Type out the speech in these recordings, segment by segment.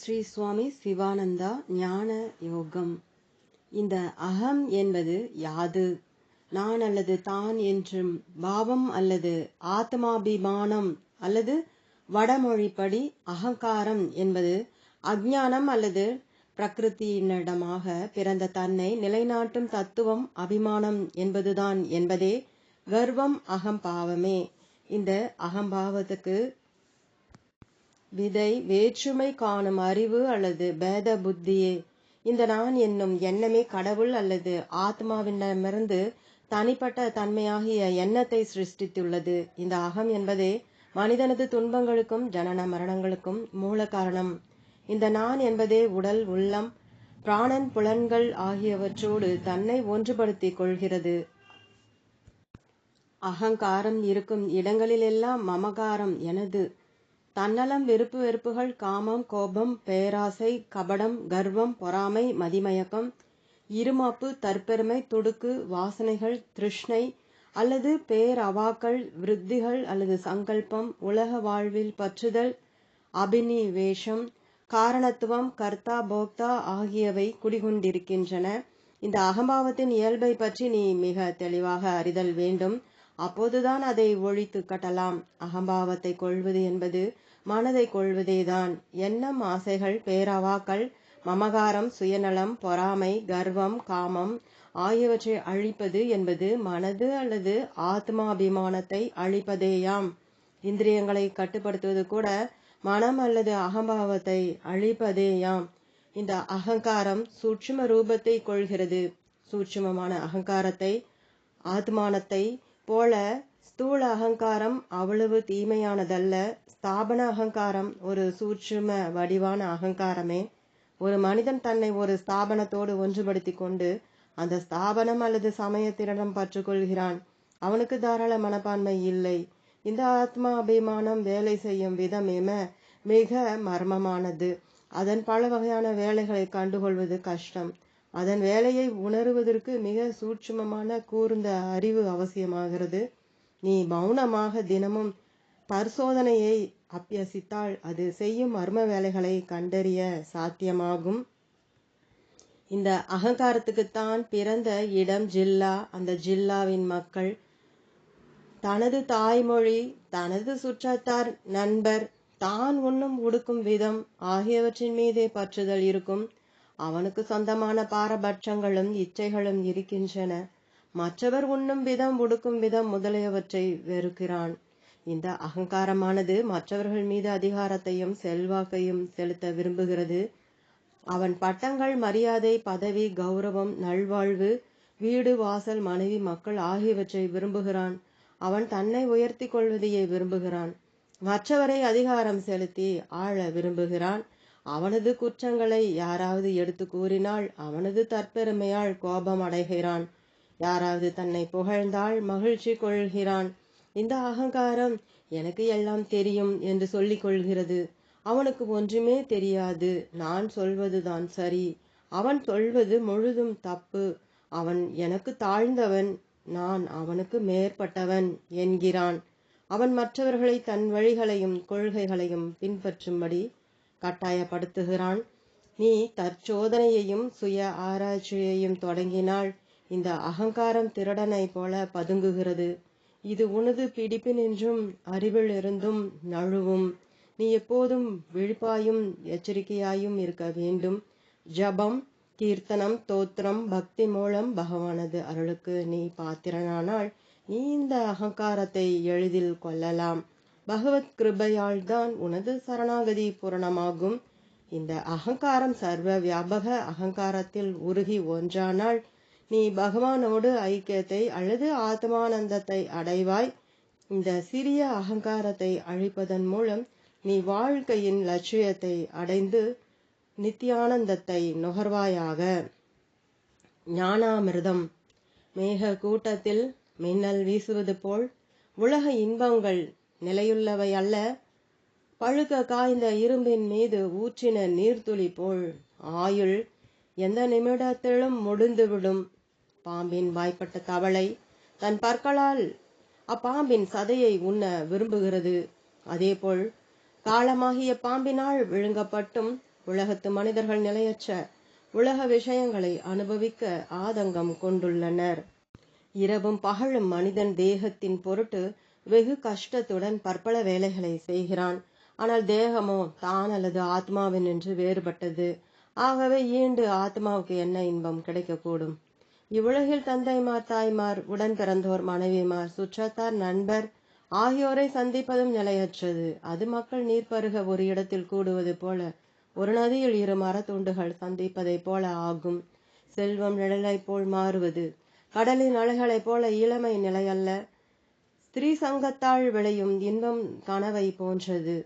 ஸ்ரீ சுவாமி சிவானந்தா ஞான யோகம். இந்த அகம் என்பது யாது? நான் அல்லது தான் என்றும் பாவம் அல்லது ஆத்மாபிமானம் அல்லது வடமொழிப்படி அகங்காரம் என்பது அஞ்ஞானம் அல்லது பிரகிருத்தியினிடமாக பிறந்த தன்னை நிலைநாட்டும் தத்துவம் அபிமானம் என்பதுதான் என்பதே கர்வம் அகம்பாவமே. இந்த அகம்பாவத்துக்கு விதை வேற்றுமை காணும் அறிவு அல்லது பேத புத்தியே. இந்த நான் என்னும் எண்ணமே கடவுள் அல்லது ஆத்மாவிடமிருந்து தனிப்பட்ட தன்மையாகிய எண்ணத்தை சிருஷ்டித்துள்ளது. இந்த அகம் என்பதே மனிதனது துன்பங்களுக்கும் ஜனன மரணங்களுக்கும் மூல காரணம். இந்த நான் என்பதே உடல், உள்ளம், பிராணன், புலன்கள் ஆகியவற்றோடு தன்னை ஒன்றுபடுத்திக் கொள்கிறது. அகங்காரம் இருக்கும் இடங்களிலெல்லாம் மமகாரம் எனது. தன்னலம், விருப்பு வெறுப்புகள், காமம், கோபம், பேராசை, கபடம், கர்வம், பொறாமை, மதிமயக்கம், இருமாப்பு, தற்பெருமை, துடுக்கு, வாசனைகள், திருஷ்ணை அல்லது பேரவாக்கள், விருத்திகள் அல்லது சங்கல்பம், உலக வாழ்வில் பற்றுதல், அபினிவேஷம், காரணத்துவம், கர்த்தா போக்தா ஆகியவை குடிகொண்டிருக்கின்றன. இந்த அகம்பாவத்தின் இயல்பை பற்றி நீ மிக தெளிவாக அறிதல் வேண்டும். அப்போதுதான் அதை ஒழித்து கட்டலாம். அகம்பாவத்தை கொள்வது என்பது மனதை கொள்வதேதான். எண்ணம், ஆசைகள், பேரவாக்கள், மமகாரம், சுயநலம், பொறாமை, கர்வம், காமம் ஆகியவற்றை அழிப்பது என்பது மனது அல்லது ஆத்மாபிமானத்தை அழிப்பதேயாம். இந்திரியங்களை கட்டுப்படுத்துவது கூட மனம் அல்லது அகம்பாவத்தை அழிப்பதேயாம். இந்த அகங்காரம் சூட்சும ரூபத்தை கொள்கிறது. சூட்சுமமான அகங்காரத்தை ஆத்மானத்தை போல ஸ்தூல அகங்காரம் அவ்வளவு தீமையானதல்ல. ஸ்தாபன அகங்காரம் ஒரு சூட்சும வடிவான அகங்காரமே. ஒரு மனிதன் தன்னை ஒரு ஸ்தாபனத்தோடு ஒன்றுபடுத்தி கொண்டு அந்த ஸ்தாபனம் அல்லது சமயத்திடம் பற்றுக்கொள்கிறான். அவனுக்கு தாராள மனப்பான்மை இல்லை. இந்த ஆத்மா அபிமானம் வேலை செய்யும் விதம் மிக மர்மமானது. அதன் பல வகையான வேலைகளை கண்டுகொள்வது கஷ்டம். அதன் வேலையை உணருவதற்கு மிக சூட்சுமமான கூர்ந்த அறிவு அவசியமாகிறது. நீ மௌனமாக தினமும் பரிசோதனையை அபியசித்தால் அது செய்யும் மர்ம வேலைகளை கண்டறிய சாத்தியமாகும். இந்த அகங்காரத்துக்குத்தான் பிறந்த இடம் ஜில்லா. அந்த ஜில்லாவின் மக்கள் தனது தாய்மொழி, தனது சுற்றத்தார், நண்பர், தான் உண்ணும் உடுக்கும் விதம் ஆகியவற்றின் மீதே பற்றுதல் இருக்கும். அவனுக்கு சொந்தமான பாரபட்சங்களும் இச்சைகளும் இருக்கின்றன. மற்றவர் உண்ணும் விதம், உடுக்கும் விதம் முதலியவற்றை வெறுக்கிறான். இந்த அகங்காரமானது மற்றவர்கள் மீது அதிகாரத்தையும் செல்வாக்கையும் செலுத்த விரும்புகிறது. அவன் பட்டங்கள், மரியாதை, பதவி, கௌரவம், நல்வாழ்வு, வீடு, வாசல், மனைவி, மக்கள் ஆகியவற்றை விரும்புகிறான். அவன் தன்னை உயர்த்தி கொள்வதையே விரும்புகிறான். மற்றவரை அதிகாரம் செலுத்தி ஆள விரும்புகிறான். அவனது குற்றங்களை யாராவது எடுத்து கூறினால் அவனது தற்பெருமையால் கோபம் அடைகிறான். யாராவது தன்னை புகழ்ந்தால் மகிழ்ச்சி கொள்கிறான். இந்த அகங்காரம் எனக்கு எல்லாம் தெரியும் என்று சொல்லிக் கொள்கிறது. அவனுக்கு ஒன்றுமே தெரியாது. நான் சொல்வதுதான் சரி, அவன் சொல்வது முழுதும் தப்பு. அவன் எனக்கு தாழ்ந்தவன், நான் அவனுக்கு மேற்பட்டவன் என்கிறான். அவன் மற்றவர்களை தன் வழிகளையும் கொள்கைகளையும் பின்பற்றும்படி கட்டாயப்படுத்துகிறான். நீ தற்சோதனையையும் சுய ஆராய்ச்சியையும் தொடங்கினால் இந்த அகங்காரம் திருடனை போல பதுங்குகிறது. இது உனது பிடிப்பினின்றும் அறிவில் இருந்தும் நழுவும். நீ எப்போதும் விழிப்பாயும் எச்சரிக்கையாயும் இருக்க வேண்டும். ஜபம், கீர்த்தனம், தோத்திரம், பக்தி மூலம் பகவானது அருளுக்கு நீ பாத்திரனானால் நீ இந்த அகங்காரத்தை எளிதில் கொள்ளலாம். பகவத் கிருபையால் தான் உனது சரணாகதி பூரணமாகும். இந்த அகங்காரம் சர்வ வியாபக அகங்காரத்தில் உருகி ஒன்றானால் நீ பகவானோடு ஐக்கியத்தை அல்லது ஆத்மானந்தத்தை அடைவாய். இந்த சிறிய அகங்காரத்தை அழிப்பதன் மூலம் நீ வாழ்க்கையின் லட்சியத்தை அடைந்து நித்தியானந்தத்தை நுகர்வாயாக. ஞானாமிர்தம். மேக கூட்டத்தில் மின்னல் வீசுவது போல் உலக இன்பங்கள் நிலையுள்ளவை அல்ல. பழுக்க காய்ந்த இரும்பின் மீது ஊற்றின நீர்த்துளி போல் ஆயுள் எந்த நிமிடத்திலும் முடிந்துவிடும். பாம்பின் வாய்ப்பட்ட தவளை தன் பற்களால் அப்பாம்பின் சதையை உண்ண விரும்புகிறது. அதேபோல் காலமாகிய பாம்பினால் விழுங்கப்பட்டும் உலகத்து மனிதர்கள் நிலையற்ற உலக விஷயங்களை அனுபவிக்க ஆதங்கம் கொண்டுள்ளனர். இரவும் பகலும் மனிதன் தேகத்தின் பொருட்டு வெகு கஷ்டத்துடன் பற்பல வேலைகளை செய்கிறான். ஆனால் தேகமோ தான் அல்லது ஆத்மாவின் என்று வேறுபட்டது. ஆகவே ஈண்டு ஆத்மாவுக்கு என்ன இன்பம் கிடைக்கக்கூடும்? இவ்வுலகில் தந்தைமார், தாய்மார், உடன் பிறந்தோர், மனைவிமார், சுற்றத்தார், நண்பர் ஆகியோரை சந்திப்பதும் நிலையற்றது. அது மக்கள் நீர் பருக ஒரு இடத்தில் கூடுவது போல ஒரு நதியில் இரு மரத்துண்டுகள் சந்திப்பதை போல ஆகும். செல்வம் நிழலைப் போல் மாறுவது, கடலின் அலைகளைப் போல இளமை நிலையல்ல. ஸ்திரீ சங்கத்தால் விளையும் இன்பம் கனவை போன்றது.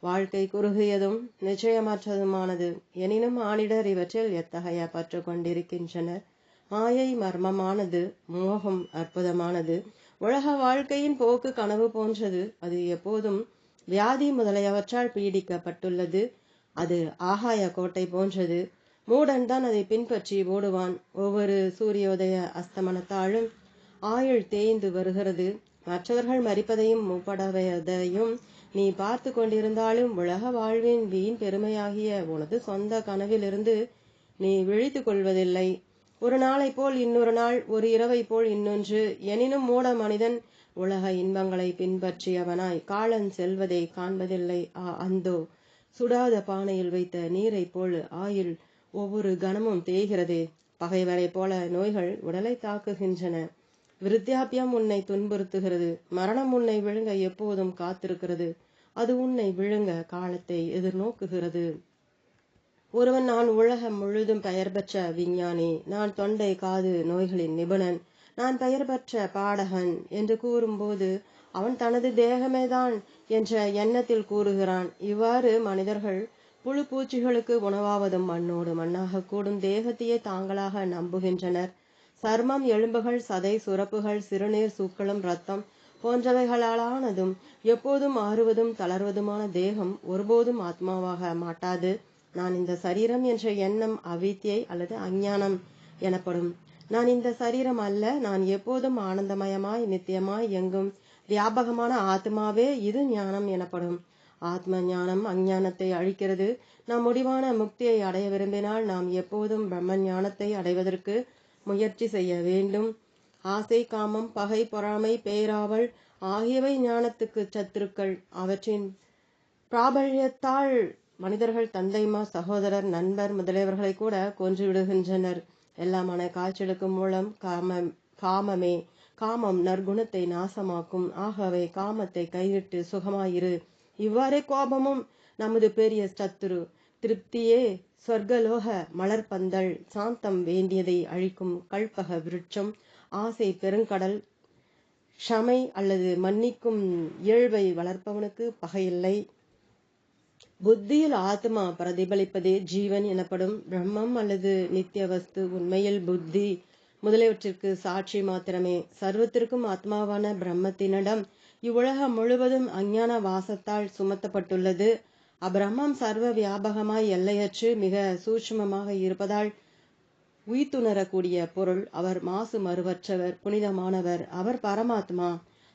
வாழ்க்கை குறுகியதும் நிச்சயமற்றதுமானது. எனினும் மானிடர் இவற்றில் எத்தகைய பற்று கொண்டிருக்கின்றனர். மாயை மர்மமானது, மோகம் அற்புதமானது. உலக வாழ்க்கையின் போக்கு கனவு போன்றது. அது எப்போதும் வியாதி முதலியவற்றால் பீடிக்கப்பட்டுள்ளது. அது ஆகாய கோட்டை போன்றது. மூடன் தான் அதை பின்பற்றி ஓடுவான். ஒவ்வொரு சூரியோதய அஸ்தமனத்தாலும் ஆயுள் தேய்ந்து வருகிறது. மற்றவர்கள் மரிப்பதையும் மூப்படைவதையும் நீ பார்த்து கொண்டிருந்தாலும் உலக வாழ்வின் வீண் பெருமையாகிய உனது சொந்த கனவிலிருந்து நீ விழித்து கொள்வதில்லை. ஒரு நாளை போல் இன்னொரு நாள், ஒரு இரவை போல் இன்னொன்று. எனினும் மூட மனிதன் உலக இன்பங்களை பின்பற்றியவனாய் காலன் செல்வதை காண்பதில்லை. அந்தோ சுடாத பானையில் வைத்த நீரை போல் ஆயுள் ஒவ்வொரு கணமும் தேய்கிறதே. பகைவரை போல நோய்கள் உடலை தாக்குகின்றன. விருத்தியாபியம் உன்னை துன்புறுத்துகிறது. மரணம் உன்னை விழுங்க எப்போதும் காத்திருக்கிறது. அது உன்னை விழுங்க காலத்தை எதிர்நோக்குகிறது. ஒருவன், நான் உலகம் முழுதும் பெயர் பெற்ற விஞ்ஞானி, நான் தொண்டை காது நோய்களின் நிபுணன், நான் பெயர் பெற்ற பாடகன் என்று கூறும்போது அவன் தனது தேகமேதான் என்ற எண்ணத்தில் கூறுகிறான். இவ்வாறு மனிதர்கள் புழு பூச்சிகளுக்கு உணவாவதும் மண்ணோடு மண்ணாக கூடும் தேகத்தையே தாங்களாக நம்புகின்றனர். சர்மம், எலும்புகள், சதை, சுரப்புகள், சிறுநீர், சூக்களும் இரத்தம் போன்றவைகளானதும் எப்போதும் மாறுவதும் தளர்வதுமான தேகம் ஒருபோதும் ஆத்மாவாக மாட்டாது. நான் இந்த சரீரம் என்ற எண்ணம் அவித்யை அல்லது அஞ்ஞானம் எனப்படும். நான் இந்த சரீரம் அல்ல. நான் எப்போதும் ஆனந்தமயமாய் நித்தியமாய் எங்கும் வியாபகமான ஆத்மாவே. இது ஞானம் எனப்படும். ஆத்ம ஞானம் அஞ்ஞானத்தை அழிக்கிறது. நாம் முடிவான முக்தியை அடைய விரும்பினால் நாம் எப்போதும் பிரம்ம ஞானத்தை அடைவதற்கு முயற்சி செய்ய வேண்டும். ஆசை, காமம், பகை, பொறாமை, பேராவல் ஆகியவை ஞானத்துக்கு சத்துருக்கள். அவற்றின் பிராபல்யத்தால் மனிதர்கள் தந்தைமார், சகோதரர், நண்பர் முதலியவர்களை கூட கொன்று விடுகின்றனர். எல்லா மன காய்ச்சலுக்கு மூலம் காமமே. காமம் நற்குணத்தை நாசமாக்கும். ஆகவே காமத்தை கைவிட்டு சுகமாயிரு. இவ்வாறே கோபமும் நமது பெரிய சத்துரு. திருப்தியே சொர்க்கலோக மலர்பந்தல். சாந்தம் வேண்டியதை அழிக்கும் கல்பக விருட்சம். ஆசை பெருங்கடல். க்ஷமை அல்லது மன்னிக்கும் இயல்பை வளர்ப்பவனுக்கு பகையில்லை. புத்தியில் ஆத்மா பிரதிபலிப்பதே ஜீவன் எனப்படும். பிரம்மம் அல்லது நித்திய வஸ்து உண்மையில் புத்தி முதலியவற்றிற்கு சாட்சி மாத்திரமே. சர்வத்திற்கும் ஆத்மாவான பிரம்மத்தினிடம் இவ்வுலகம் முழுவதும் அஞ்ஞான வாசத்தால் சுமத்தப்பட்டுள்ளது. அப்பிரம்மம் சர்வ வியாபகமாய் எல்லையற்று மிக சூட்சுமமாக இருப்பதால் உய்த்துணரக்கூடிய பொருள். அவர் மாசு மறுவற்றவர், புனிதமானவர். அவர் பரமாத்மா.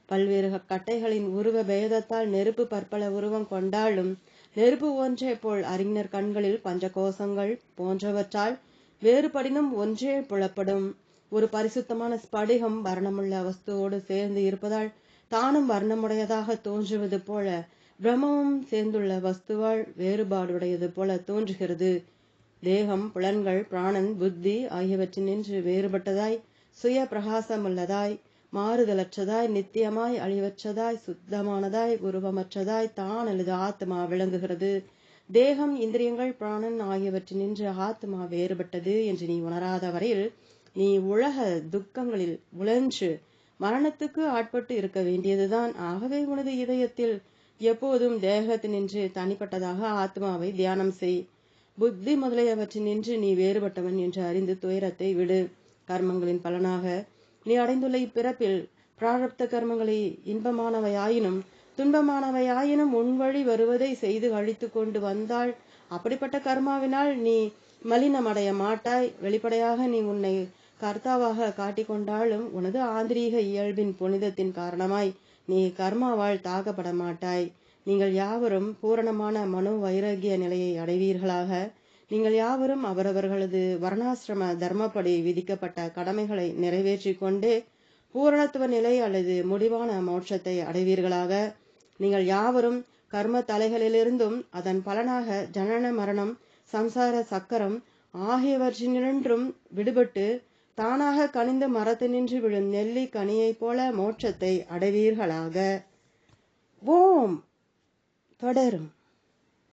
பல்வேறு கட்டைகளின் உருவ பேதத்தால் நெருப்பு பற்பல உருவம் கொண்டாலும் நெருப்பு ஒன்றே போல் அறிஞர் கண்களில் பஞ்சகோசங்கள் போன்றவற்றால் வேறுபடினும் ஒன்றே புலப்படும். ஒரு பரிசுத்தமான ஸ்படிகம் வர்ணமுள்ள வஸ்துவோடு சேர்ந்து இருப்பதால் தானும் வர்ணமுடையதாக தோன்றுவது போல பிரம்மமும் சேர்ந்துள்ள வஸ்துவால் வேறுபாடுடையது போல தோன்றுகிறது. தேகம், புலன்கள், பிராணன், புத்தி ஆகியவற்றினின்று வேறுபட்டதாய், சுய பிரகாசமுள்ளதாய், மாறுதலற்றதாய், நித்தியமாய், அழிவற்றதாய், சுத்தமானதாய், உருவமற்றதாய் தான் அல்லது ஆத்மா விளங்குகிறது. தேகம், இந்திரியங்கள், பிராணன் ஆகியவற்றினின்று ஆத்மா வேறுபட்டது என்று நீ உணராத வரையில் நீ உலக துக்கங்களில் உழன்று மரணத்துக்கு ஆட்பட்டு இருக்க வேண்டியதுதான். ஆகவே உனது இதயத்தில் எப்போதும் தேகத்தினின்று தனிப்பட்டதாக ஆத்மாவை தியானம் செய். புத்தி முதலியவற்றினின்று நீ வேறுபட்டவன் என்று அறிந்து துயரத்தை விடு. கர்மங்களின் பலனாக நீ அடைந்துள்ள இப்பிறப்பில் பிராரப்த கர்மங்களை இன்பமானவையாயினும் துன்பமானவையாயினும் உன்வழி வருவதை செய்து அழித்து கொண்டு வந்தால் அப்படிப்பட்ட கர்மாவினால் நீ மலினமடைய மாட்டாய். வெளிப்படையாக நீ உன்னை கர்த்தாவாக காட்டிக்கொண்டாலும் உனது ஆந்திரீக இயல்பின் புனிதத்தின் காரணமாய் நீ கர்மாவால் தாக்கப்பட மாட்டாய். நீங்கள் யாவரும் பூரணமான மனோ வைராகிய நிலையை அடைவீர்களாக. நீங்கள் யாவரும் அவரவர்களது வர்ணாசிரம தர்மப்படி விதிக்கப்பட்ட கடமைகளை நிறைவேற்றிக் கொண்டு பூரணத்துவ நிலை அல்லது முடிவான மோட்சத்தை அடைவீர்களாக. நீங்கள் யாவரும் கர்ம தலைகளிலிருந்தும் அதன் பலனாக ஜனன மரணம் சம்சார சக்கரம் ஆகியவற்றினின்றும் விடுபட்டு தானாக கனிந்து மரத்தினின்று விழும் நெல்லி கனியைப் போல மோட்சத்தை அடைவீர்களாக. ஓம் தொடரும்.